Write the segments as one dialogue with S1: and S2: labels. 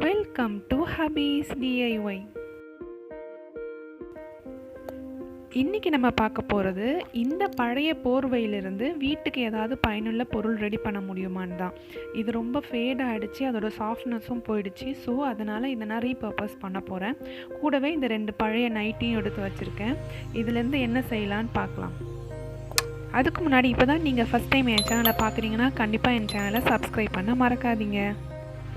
S1: Welcome to Hafiz DIY. இன்றைக்கி நம்ம பார்க்க போகிறது இந்த பழைய போர்வையிலிருந்து வீட்டுக்கு ஏதாவது பயனுள்ள பொருள் ரெடி பண்ண முடியுமான்னு தான். இது ரொம்ப ஃபேட் ஆகிடுச்சு, அதோட சாஃப்ட்னஸும் போயிடுச்சு. ஸோ அதனால் இதை நான் ரீபர்பஸ் பண்ண போகிறேன். கூடவே இந்த 2 பழைய நைட்டியும் எடுத்து வச்சுருக்கேன். இதுலேருந்து என்ன செய்யலான்னு பார்க்கலாம். அதுக்கு முன்னாடி இப்போ தான் நீங்கள் ஃபஸ்ட் டைம் என் சேனலை பார்க்குறீங்கன்னா கண்டிப்பாக என் சேனலை சப்ஸ்கிரைப் பண்ண மறக்காதீங்க.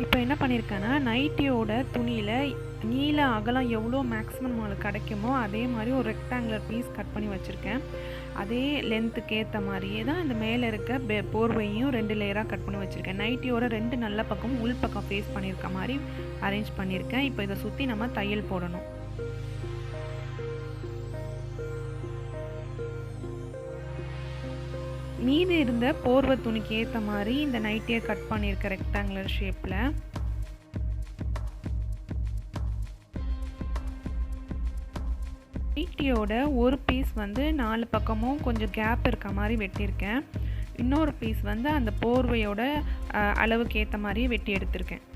S1: இப்போ என்ன பண்ணியிருக்கேன்னா, நைட்டியோட துணியில் நீல அகலம் எவ்வளோ மேக்ஸிமம் நம்மளுக்கு கிடைக்குமோ அதே மாதிரி ஒரு ரெக்டாங்குலர் பீஸ் கட் பண்ணி வச்சுருக்கேன். அதே லென்த்துக்கு ஏற்ற மாதிரியே தான் இந்த மேலே இருக்க போர்வையும் 2 லேயராக கட் பண்ணி வச்சுருக்கேன். நைட்டியோட 2 நல்ல பக்கம் உள் பக்கம் ஃபேஸ் பண்ணியிருக்க மாதிரி அரேஞ்ச் பண்ணியிருக்கேன். இப்போ இதை சுற்றி நம்ம தையல் போடணும். மீதி இருந்த போர்வை துணிக்கு ஏற்ற மாதிரி இந்த நைட்டியை கட் பண்ணியிருக்க ரெக்டாங்குலர் ஷேப்பில். நைட்டியோட ஒரு பீஸ் வந்து 4 பக்கமும் கொஞ்சம் கேப் இருக்க மாதிரி வெட்டியிருக்கேன். இன்னொரு பீஸ் வந்து அந்த போர்வையோட அளவுக்கு ஏற்ற மாதிரியே வெட்டி எடுத்திருக்கேன்.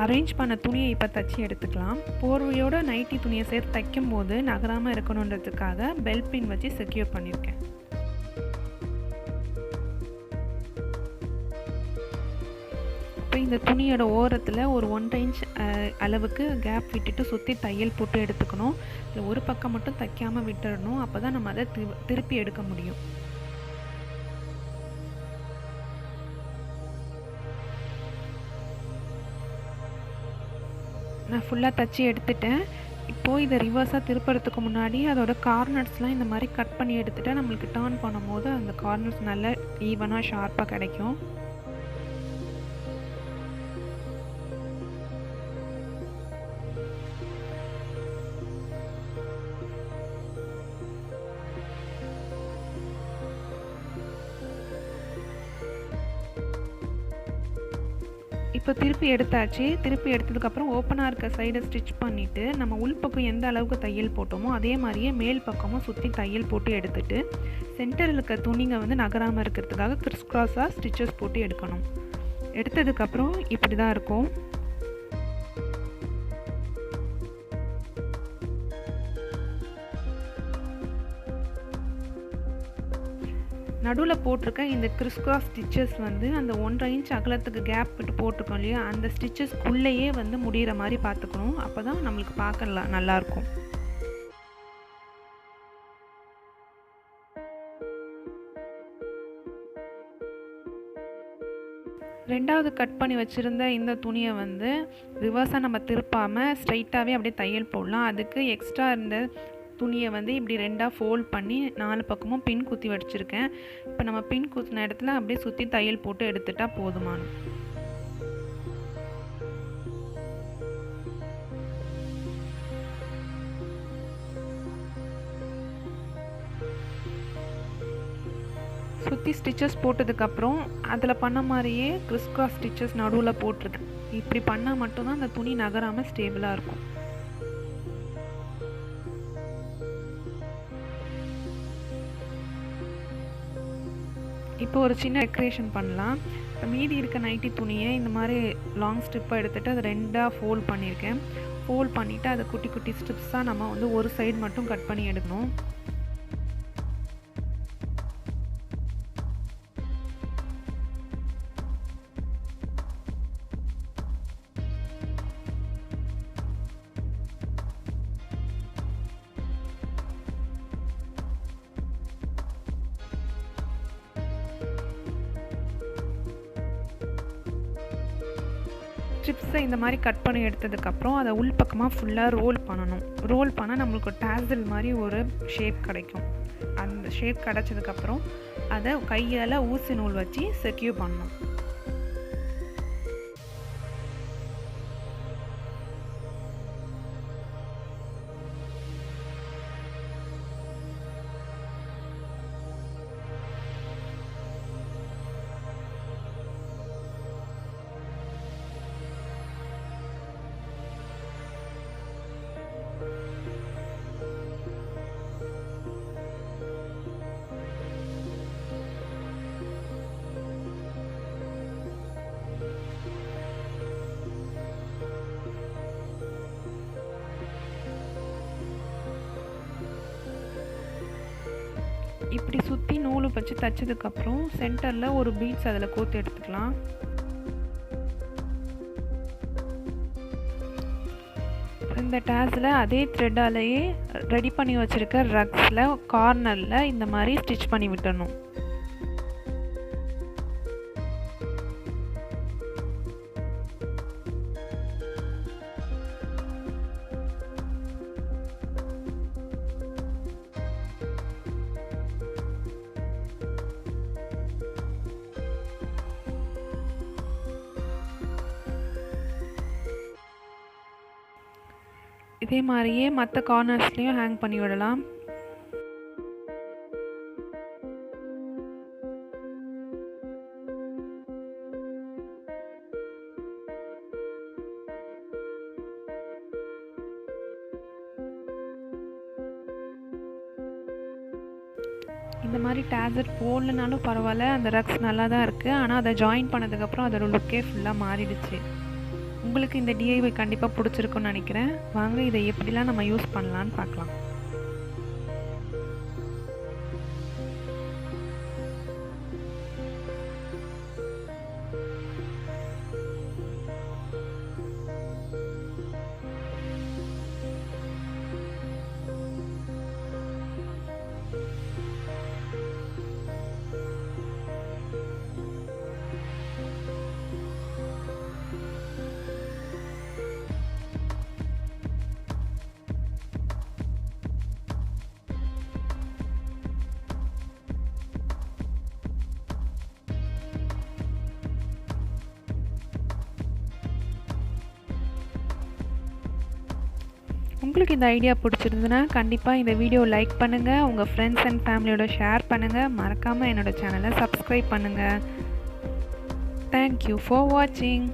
S1: அரேஞ்ச் பண்ண துணியை இப்போ தச்சு எடுத்துக்கலாம். போர்வையோட நைட்டி துணியை சேர்த்து தைக்கும் போது நகராமல் இருக்கணுன்றதுக்காக பெல்ட் பின் வச்சு செக்யூர் பண்ணியிருக்கேன். இப்போ இந்த துணியோட ஓரத்தில் ஒரு 1.5 இன்ச் அளவுக்கு கேப் விட்டுட்டு சுற்றி தையல் போட்டு எடுத்துக்கணும். இல்லை ஒரு பக்கம் மட்டும் தைக்காமல் விட்டுடணும். அப்போ தான் நம்ம அதை திருப்பி எடுக்க முடியும். நான் ஃபுல்லாக தச்சு எடுத்துட்டேன். இப்போது இதை ரிவர்ஸாக திருப்புறதுக்கு முன்னாடி அதோட கார்னர்ஸ்லாம் இந்த மாதிரி கட் பண்ணி எடுத்துகிட்டா நம்மளுக்கு டர்ன் பண்ணும்போது அந்த கார்னர்ஸ் நல்லா ஈவனாக ஷார்ப்பாக கிடைக்கும். இப்போ திருப்பி எடுத்தாச்சு. திருப்பி எடுத்ததுக்கப்புறம் ஓப்பனாக இருக்க சைடை ஸ்டிச் பண்ணிவிட்டு நம்ம உள்பக்கம் எந்த அளவுக்கு தையல் போட்டோமோ அதே மாதிரியே மேல் பக்கமும் சுற்றி தையல் போட்டு எடுத்துட்டு சென்டரில் இருக்க துணிங்க வந்து நகராமல் இருக்கிறதுக்காக கிறிஸ் கிராஸாக ஸ்டிச்சஸ் போட்டு எடுக்கணும். எடுத்ததுக்கப்புறம் இப்படி தான் இருக்கும். நடுவில் போட்டிருக்க இந்த கிறிஸ்கிராஸ் ஸ்டிச்சஸ் வந்து அந்த 1.5 இன்ச் அகலத்துக்கு கேப் விட்டு போட்டிருக்கோம் இல்லையா, அந்த ஸ்டிச்சஸ்க்குள்ளேயே வந்து முடிகிற மாதிரி பார்த்துக்கணும். அப்போ தான் நம்மளுக்கு பார்க்கலாம் நல்லாயிருக்கும். ரெண்டாவது கட் பண்ணி வச்சுருந்த இந்த துணியை வந்து ரிவர்ஸாக நம்ம திருப்பாமல் ஸ்ட்ரைட்டாகவே அப்படியே தையல் போடலாம். அதுக்கு எக்ஸ்ட்ரா இருந்த துணியை வந்து இப்படி 2ஆக ஃபோல்ட் பண்ணி 4 பக்கமும் பின் குத்தி வச்சுருக்கேன். இப்போ நம்ம பின் குத்தின இடத்துல அப்படியே சுற்றி தையல் போட்டு எடுத்துட்டா போதுமானது. சுற்றி ஸ்டிச்சஸ் போட்டதுக்கப்புறம் அதில் பண்ண மாதிரியே கிறிஸ் கிராஸ் ஸ்டிச்சஸ் நடுவில் போட்டிருக்கேன். இப்படி பண்ணால் மட்டும்தான் அந்த துணி நகராமல் ஸ்டேபிளாக இருக்கும். இப்போ ஒரு சின்ன டெக்கரேஷன் பண்ணலாம். இப்போ மீதி இருக்க நைட்டி துணியை இந்த மாதிரி லாங் ஸ்ட்ரிப்பாக எடுத்துகிட்டு அதை 2ஆக ஃபோல்ட் பண்ணியிருக்கேன். ஃபோல்ட் பண்ணிவிட்டு அதை குட்டி குட்டி ஸ்ட்ரிப்ஸாக நம்ம வந்து ஒரு சைடு மட்டும் கட் பண்ணி எடுக்கணும். ஸ்ட்ரிப்ஸை இந்த மாதிரி கட் பண்ணி எடுத்ததுக்கப்புறம் அதை உள் பக்கமாக ஃபுல்லாக ரோல் பண்ணணும். ரோல் பண்ணால் நம்மளுக்கு டேசல் மாதிரி ஒரு ஷேப் கிடைக்கும். அந்த ஷேப் கிடச்சதுக்கப்புறம் அதை கையால் ஊசி நூல் வச்சு செக்யூர் பண்ணணும். சுற்றி நூல் வச்சு தைச்சதுக்கப்புறம் சென்டரில் ஒரு பீட்ஸ் அதில் கோர்த்து எடுத்துக்கலாம். இந்த டேஸில் அதே த்ரெட்டாலேயே ரெடி பண்ணி வச்சுருக்க ரக்ஸில் கார்னரில் இந்த மாதிரி ஸ்டிச் பண்ணி விட்டுடணும். இதே மாதிரியே மற்ற கார்னர்ஸ்லேயும் ஹேங் பண்ணி விடலாம். இந்த மாதிரி டேசட் போடலனாலும் பரவாயில்ல, அந்த ரக்ஸ் நல்லா தான் இருக்குது. ஆனால் அதை ஜாயின் பண்ணதுக்கப்புறம் அதோட லுக்கே ஃபுல்லாக மாறிடுச்சு. உங்களுக்கு இந்த டிஐவை கண்டிப்பாக பிடிச்சிருக்குன்னு நினைக்கிறேன். வாங்க இதை எப்படிலாம் நம்ம யூஸ் பண்ணலான்னு பார்க்கலாம். உங்களுக்கு இந்த ஐடியா பிடிச்சிருந்துன்னா கண்டிப்பாக இந்த வீடியோ லைக் பண்ணுங்கள், உங்கள் ஃப்ரெண்ட்ஸ் அண்ட் ஃபேமிலியோட ஷேர் பண்ணுங்கள், மறக்காமல் என்னோடய சேனலை சப்ஸ்கிரைப் பண்ணுங்கள். தேங்க்யூ ஃபார் வாட்சிங்.